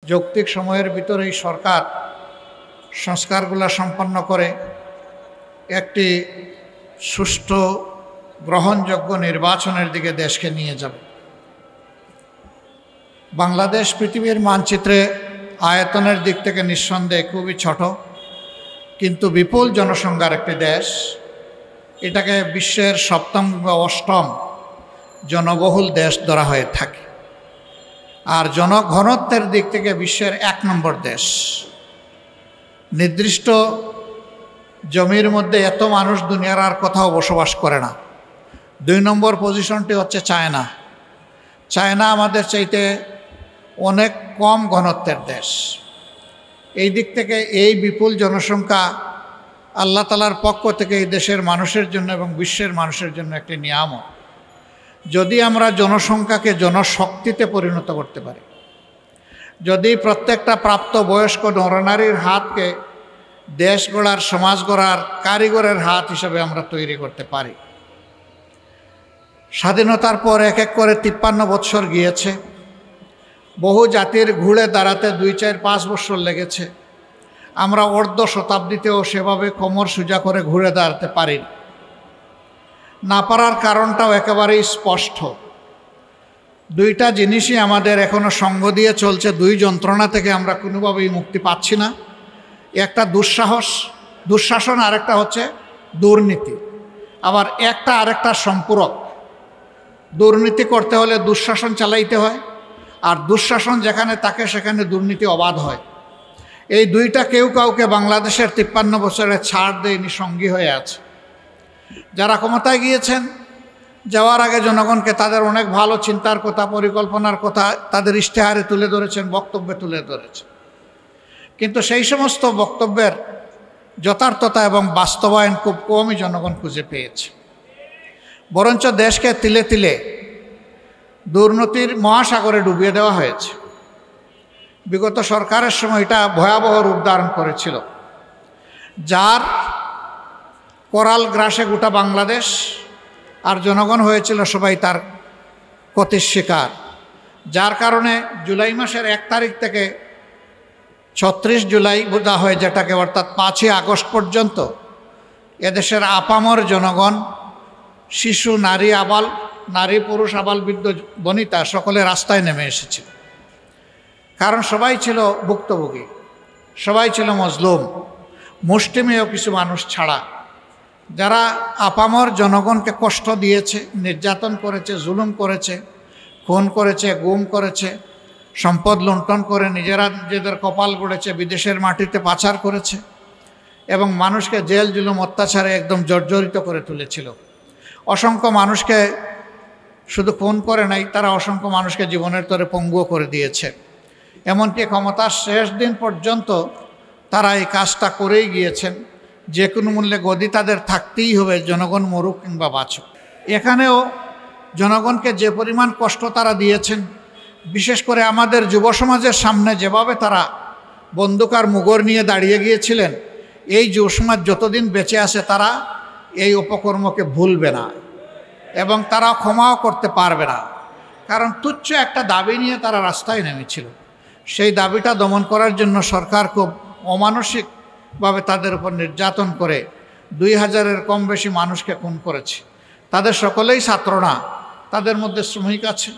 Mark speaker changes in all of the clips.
Speaker 1: যৌক্তিক সময়ের ভিতরেই সরকার সংস্কারগুলো সম্পন্ন করে একটি সুষ্ঠু গ্রহণযোগ্য নির্বাচনের দিকে দেশকে নিয়ে যাবে। বাংলাদেশ পৃথিবীর মানচিত্রে আয়তনের দিক থেকে নিঃসন্দেহে খুবই ছোট, কিন্তু বিপুল জনসংখ্যার একটি দেশ। এটাকে বিশ্বের সপ্তম বা অষ্টম জনবহুল দেশ ধরা হয়ে থাকে, আর জনঘনত্বের দিক থেকে বিশ্বের 1 নম্বর দেশ। নির্দিষ্ট জমির মধ্যে এত মানুষ দুনিয়ার আর কোথাও বসবাস করে না। 2 নম্বর পজিশনটি হচ্ছে চায়না। চায়না আমাদের চাইতে অনেক কম ঘনত্বের দেশ। এই দিক থেকে এই বিপুল জনসংখ্যা আল্লাহ তাআলার পক্ষ থেকে এই দেশের মানুষের জন্য এবং বিশ্বের মানুষের জন্য একটি নিয়ামত। যদি আমরা জনসংখ্যাকে জনশক্তিতে পরিণত করতে পারি, যদি প্রত্যেকটা প্রাপ্ত বয়স্ক নরনারীর হাতকে দেশ গড়ার, সমাজ গড়ার কারিগরের হাত হিসেবে আমরা তৈরি করতে পারি। স্বাধীনতার পর এক এক করে 53 বৎসর গিয়েছে। বহু জাতির ঘুরে দাঁড়াতে 2, 4, 5 বছর লেগেছে। আমরা অর্ধ শতাব্দীতেও সেভাবে কোমর সোজা করে ঘুরে দাঁড়াতে পারি না। পারার কারণটাও একেবারেই স্পষ্ট। 2টা জিনিসই আমাদের এখনো সঙ্গ দিয়ে চলছে। 2 যন্ত্রণা থেকে আমরা কোনোভাবেই মুক্তি পাচ্ছি না। একটা দুঃশাসন, আরেকটা হচ্ছে দুর্নীতি। আবার একটা আরেকটা সম্পূরক। দুর্নীতি করতে হলে দুঃশাসন চালাইতে হয়, আর দুঃশাসন যেখানে থাকে সেখানে দুর্নীতি অবাধ হয়। এই 2টা কেউ কাউকে বাংলাদেশের 53 বছরে ছাড় দেয়নি, সঙ্গী হয়ে আছে। যারা ক্ষমতায় গিয়েছেন, যাওয়ার আগে জনগণকে তাদের অনেক ভালো চিন্তার কথা, পরিকল্পনার কথা তাদের ইশতেহারে তুলে ধরেছেন, বক্তব্যে তুলে ধরেছেন। কিন্তু সেই সমস্ত বক্তব্যের যথার্থতা এবং বাস্তবায়ন খুব কমই জনগণ খুঁজে পেয়েছে। বরঞ্চ দেশকে তিলে তিলে দুর্নীতির মহাসাগরে ডুবিয়ে দেওয়া হয়েছে। বিগত সরকারের সময় এটা ভয়াবহ রূপ ধারণ করেছিল, যার করাল গ্রাসে গোটা বাংলাদেশ, আর জনগণ হয়েছিল সবাই তার ক্ষতির শিকার। যার কারণে জুলাই মাসের 1 তারিখ থেকে 36 জুলাই বোঝা হয় যেটাকে, অর্থাৎ 5ই আগস্ট পর্যন্ত এদেশের আপামর জনগণ, শিশু, নারী পুরুষ, আবাল বৃদ্ধ বনিতা সকলে রাস্তায় নেমে এসেছিল। কারণ সবাই ছিল ভুক্তভোগী, সবাই ছিল মজলুম, মুষ্টিমেয় কিছু মানুষ ছাড়া। যারা আপামর জনগণকে কষ্ট দিয়েছে, নির্যাতন করেছে, জুলুম করেছে, খুন করেছে, গুম করেছে, সম্পদ লুণ্ঠন করে নিজেদের কপাল গড়েছে, বিদেশের মাটিতে পাচার করেছে এবং মানুষকে জেল জুলুম অত্যাচারে একদম জর্জরিত করে তুলেছিল। অসংখ্য মানুষকে শুধু খুন করে নাই, তারা অসংখ্য মানুষকে জীবনের তরে পঙ্গুও করে দিয়েছে। এমনকি ক্ষমতার শেষ দিন পর্যন্ত তারা এই কাজটা করেই গিয়েছেন। যে কোনো মূল্যে গদি তাদের থাকতেই হবে, জনগণ মরুক কিংবা বাঁচুক। এখানেও জনগণকে যে পরিমাণ কষ্ট তারা দিয়েছেন, বিশেষ করে আমাদের যুব সমাজের সামনে যেভাবে তারা বন্দুক আর মুগর নিয়ে দাঁড়িয়ে গিয়েছিলেন, এই যুব সমাজ যতদিন বেঁচে আছে তারা এই অপকর্মকে ভুলবে না এবং তারা ক্ষমাও করতে পারবে না। কারণ তুচ্ছ একটা দাবি নিয়ে তারা রাস্তায় নেমেছিল। সেই দাবিটা দমন করার জন্য সরকার খুব অমানসিকভাবে তাদের উপর নির্যাতন করে 2000-এর কম বেশি মানুষকে খুন করেছে। তাদের সকলেই ছাত্র না, তাদের মধ্যে শ্রমিক আছে,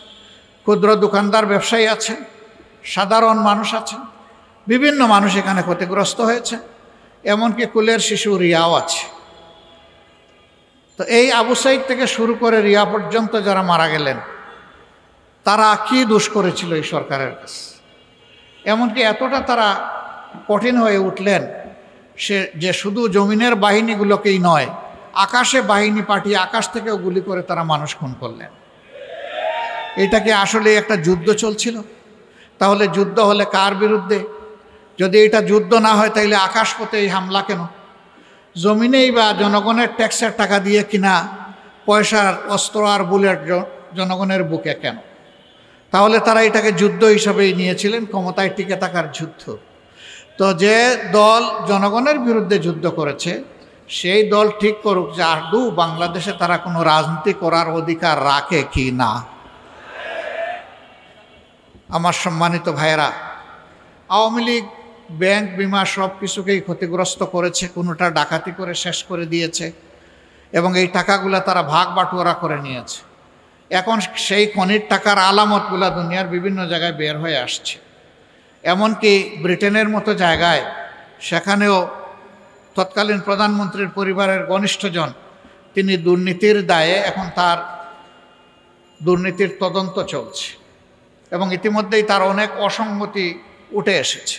Speaker 1: ক্ষুদ্র দোকানদার, ব্যবসায়ী আছে, সাধারণ মানুষ আছে, বিভিন্ন মানুষ এখানে ক্ষতিগ্রস্ত হয়েছে, এমনকি কুলের শিশু রিয়াও আছে। তো এই আবু সাইদ থেকে শুরু করে রিয়া পর্যন্ত যারা মারা গেলেন, তারা কি দোষ করেছিল এই সরকারের কাছে? এমনকি এতটা তারা কঠিন হয়ে উঠলেন যে শুধু জমিনের বাহিনীগুলোকেই নয়, আকাশে বাহিনী পাঠিয়ে আকাশ থেকেও গুলি করে তারা মানুষ খুন করলেন। এটা কি আসলে একটা যুদ্ধ চলছিল? তাহলে যুদ্ধ হলে কার বিরুদ্ধে? যদি এটা যুদ্ধ না হয় তাহলে আকাশপথে এই হামলা কেন? জমিনেই বা জনগণের ট্যাক্সের টাকা দিয়ে কিনা পয়সার অস্ত্র আর বুলেট জনগণের বুকে কেন? তাহলে তারা এটাকে যুদ্ধ হিসাবেই নিয়েছিলেন, ক্ষমতায় টিকে থাকার যুদ্ধ। তো যে দল জনগণের বিরুদ্ধে যুদ্ধ করেছে সেই দল ঠিক করুক যে আদৌ বাংলাদেশে তারা কোনো রাজনীতি করার অধিকার রাখে কি না। আমার সম্মানিত ভাইয়েরা, আওয়ামী লীগ ব্যাংক বিমা সব কিছুকেই ক্ষতিগ্রস্ত করেছে, কোনোটা ডাকাতি করে শেষ করে দিয়েছে এবং এই টাকাগুলো তারা ভাগ বাটোয়ারা করে নিয়েছে। এখন সেই খনির টাকার আলামতগুলো দুনিয়ার বিভিন্ন জায়গায় বের হয়ে আসছে। এমনকি ব্রিটেনের মতো জায়গায় সেখানেও তৎকালীন প্রধানমন্ত্রীর পরিবারের ঘনিষ্ঠজন তিনি দুর্নীতির দায়ে এখন তার দুর্নীতির তদন্ত চলছে এবং ইতিমধ্যেই তার অনেক অসঙ্গতি উঠে এসেছে।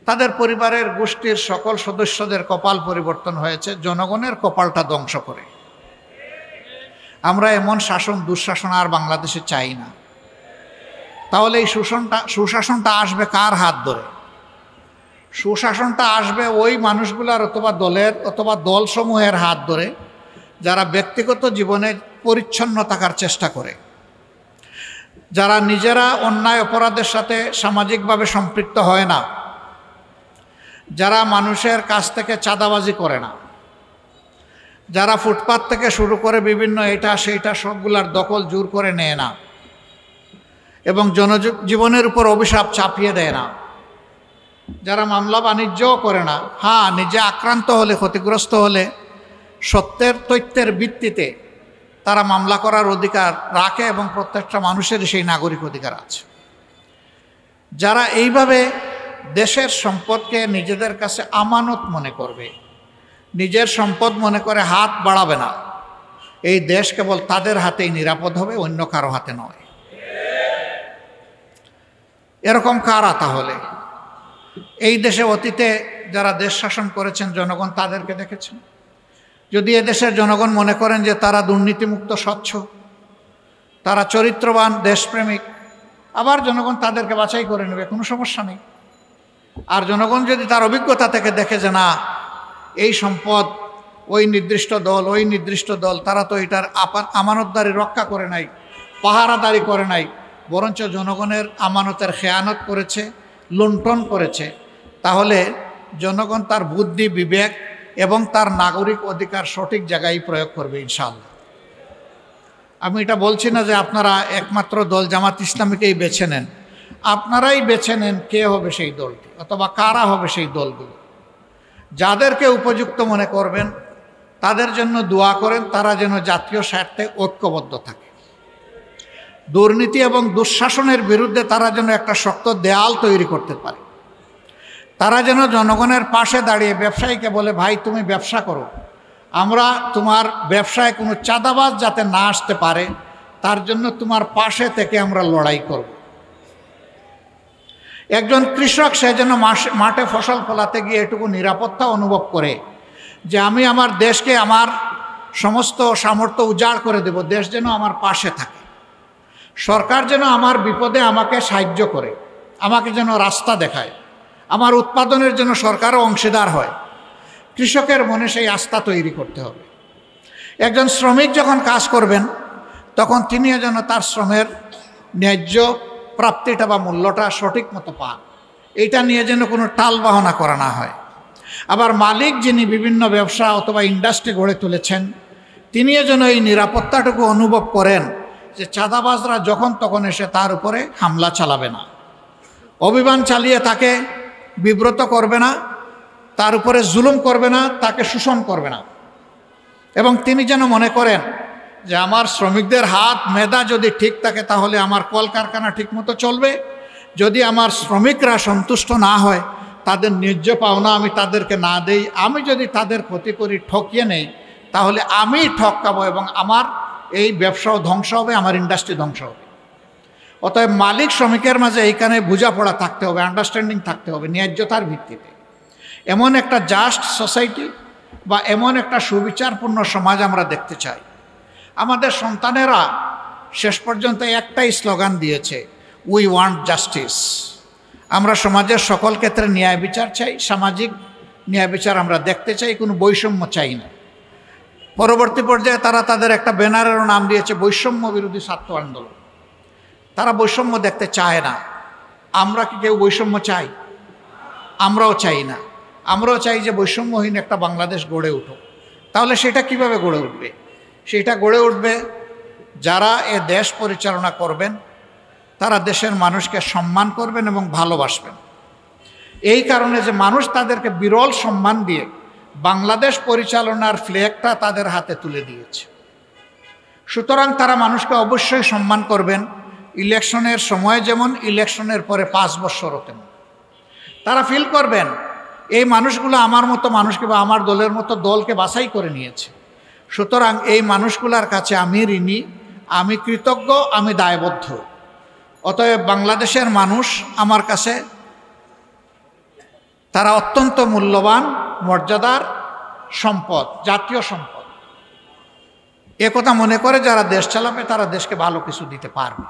Speaker 1: তাদের পরিবারের গোষ্ঠীর সকল সদস্যদের কপাল পরিবর্তন হয়েছে জনগণের কপালটা ধ্বংস করে। আমরা এমন শাসন দুঃশাসন আর বাংলাদেশে চাই না। তাহলে এই সুশাসনটা আসবে কার হাত ধরে? সুশাসনটা আসবে ওই মানুষগুলার অথবা দলের অথবা দলসমূহের হাত ধরে যারা ব্যক্তিগত জীবনে পরিচ্ছন্ন থাকার চেষ্টা করে, যারা নিজেরা অন্যায় অপরাধের সাথে সামাজিকভাবে সম্পৃক্ত হয় না, যারা মানুষের কাছ থেকে চাঁদাবাজি করে না, যারা ফুটপাত থেকে শুরু করে বিভিন্ন এটা সেইটা সবগুলার দখল জোর করে নেয় না এবং জনজীবনের উপর অভিশাপ চাপিয়ে দেয় না, যারা মামলা বাণিজ্যও করে না, হ্যাঁ নিজে আক্রান্ত হলে ক্ষতিগ্রস্ত হলে সত্যের তথ্যের ভিত্তিতে তারা মামলা করার অধিকার রাখে এবং প্রত্যেকটা মানুষের সেই নাগরিক অধিকার আছে। যারা এইভাবে দেশের সম্পদকে নিজেদের কাছে আমানত মনে করবে, নিজের সম্পদ মনে করে হাত বাড়াবে না, এই দেশ কেবল তাদের হাতেই নিরাপদ হবে, অন্য কারো হাতে নয়। এরকম কারা তাহলে? এই দেশে অতীতে যারা দেশ শাসন করেছেন জনগণ তাদেরকে দেখেছেন। যদি এদেশের জনগণ মনে করেন যে তারা দুর্নীতিমুক্ত, স্বচ্ছ, তারা চরিত্রবান, দেশপ্রেমিক, আবার জনগণ তাদেরকে বাছাই করে নেবে, কোনো সমস্যা নেই। আর জনগণ যদি তার অভিজ্ঞতা থেকে দেখে যে না এই সম্পদ ওই নির্দিষ্ট দল তারা তো এটার আমানতদারি রক্ষা করে নাই, পাহারাদারি করে নাই, বরঞ্চ জনগণের আমানতের খেয়ানত করেছে, লুণ্ঠন করেছে, তাহলে জনগণ তার বুদ্ধি বিবেক এবং তার নাগরিক অধিকার সঠিক জায়গায় প্রয়োগ করবে ইনশাআল্লাহ। আমি এটা বলছি না যে আপনারা একমাত্র দল জামাত ইসলামীকেই বেছে নেন, আপনারাই বেছে নেন কে হবে সেই দলটি অথবা কারা হবে সেই দলগুলো। যাদেরকে উপযুক্ত মনে করবেন তাদের জন্য দোয়া করেন, তারা যেন জাতীয় স্বার্থে ঐক্যবদ্ধ থাকে। দুর্নীতি এবং দুঃশাসনের বিরুদ্ধে তারা যেন একটা শক্ত দেয়াল তৈরি করতে পারে। তারা যেন জনগণের পাশে দাঁড়িয়ে ব্যবসায়ীকে বলে ভাই তুমি ব্যবসা করো, আমরা তোমার ব্যবসায় কোনো চাঁদাবাজ যাতে না আসতে পারে তার জন্য তোমার পাশে থেকে আমরা লড়াই করব। একজন কৃষক সে যেন মাঠে ফসল ফলাতে গিয়ে এটুকু নিরাপত্তা অনুভব করে যে আমি আমার দেশকে আমার সমস্ত সামর্থ্য উজাড় করে দেব, দেশ যেন আমার পাশে থাকে, সরকার যেন আমার বিপদে আমাকে সাহায্য করে, আমাকে যেন রাস্তা দেখায়, আমার উৎপাদনের জন্য সরকারও অংশীদার হয়। কৃষকের মনে সেই আস্থা তৈরি করতে হবে। একজন শ্রমিক যখন কাজ করবেন তখন তিনিও যেন তার শ্রমের ন্যায্য প্রাপ্তিটা বা মূল্যটা সঠিক মতো পান, এইটা নিয়ে যেন কোনো টাল বাহনা করা না হয়। আবার মালিক যিনি বিভিন্ন ব্যবসা অথবা ইন্ডাস্ট্রি গড়ে তুলেছেন তিনিও যেন এই নিরাপত্তাটুকু অনুভব করেন যে চাঁদাবাজরা যখন তখন এসে তার উপরে হামলা চালাবে না, অভিযান চালিয়ে তাকে বিব্রত করবে না, তার উপরে জুলুম করবে না, তাকে শোষণ করবে না। এবং তিনি যেন মনে করেন যে আমার শ্রমিকদের হাত মেধা যদি ঠিক থাকে তাহলে আমার কলকারখানা ঠিকমতো চলবে। যদি আমার শ্রমিকরা সন্তুষ্ট না হয়, তাদের ন্যায্য পাওনা আমি তাদেরকে না দেই, আমি যদি তাদের ক্ষতি করি, ঠকিয়ে নেই, তাহলে আমি ঠকাবো এবং আমার এই ব্যবসাও ধ্বংস হবে, আমার ইন্ডাস্ট্রি ধ্বংস হবে। অতএব মালিক শ্রমিকের মাঝে এইখানে বোঝাপড়া থাকতে হবে, আন্ডারস্ট্যান্ডিং থাকতে হবে ন্যায্যতার ভিত্তিতে। এমন একটা জাস্ট সোসাইটি বা এমন একটা সুবিচারপূর্ণ সমাজ আমরা দেখতে চাই। আমাদের সন্তানেরা শেষ পর্যন্ত একটাই স্লোগান দিয়েছে, উই ওয়ান্ট জাস্টিস। আমরা সমাজের সকল ক্ষেত্রে ন্যায় বিচার চাই, সামাজিক ন্যায় বিচার আমরা দেখতে চাই, কোনো বৈষম্য চাই না। পরবর্তী পর্যায়ে তারা তাদের একটা ব্যানারেরও নাম দিয়েছে বৈষম্য বিরোধী ছাত্র আন্দোলন। তারা বৈষম্য দেখতে চায় না। আমরা কি কেউ বৈষম্য চাই? আমরাও চাই না। আমরাও চাই যে বৈষম্যহীন একটা বাংলাদেশ গড়ে উঠুক। তাহলে সেটা কিভাবে গড়ে উঠবে? সেটা গড়ে উঠবে যারা এ দেশ পরিচালনা করবেন তারা দেশের মানুষকে সম্মান করবেন এবং ভালোবাসবেন। এই কারণে যে মানুষ তাদেরকে বিরল সম্মান দিয়ে বাংলাদেশ পরিচালনার ফ্ল্যাগটা তাদের হাতে তুলে দিয়েছে। সুতরাং তারা মানুষকে অবশ্যই সম্মান করবেন, ইলেকশনের সময় যেমন, ইলেকশনের পরে 5 বছরও তেমন। তারা ফিল করবেন এই মানুষগুলো আমার মতো মানুষকে বা আমার দলের মতো দলকে বাছাই করে নিয়েছে। সুতরাং এই মানুষগুলোর কাছে আমি ঋণী, আমি কৃতজ্ঞ, আমি দায়বদ্ধ। অতএব বাংলাদেশের মানুষ আমার কাছে তারা অত্যন্ত মূল্যবান, মর্যাদার সম্পদ, জাতীয় সম্পদ। একথা মনে করে যারা দেশ চালাবে তারা দেশকে ভালো কিছু দিতে পারবে।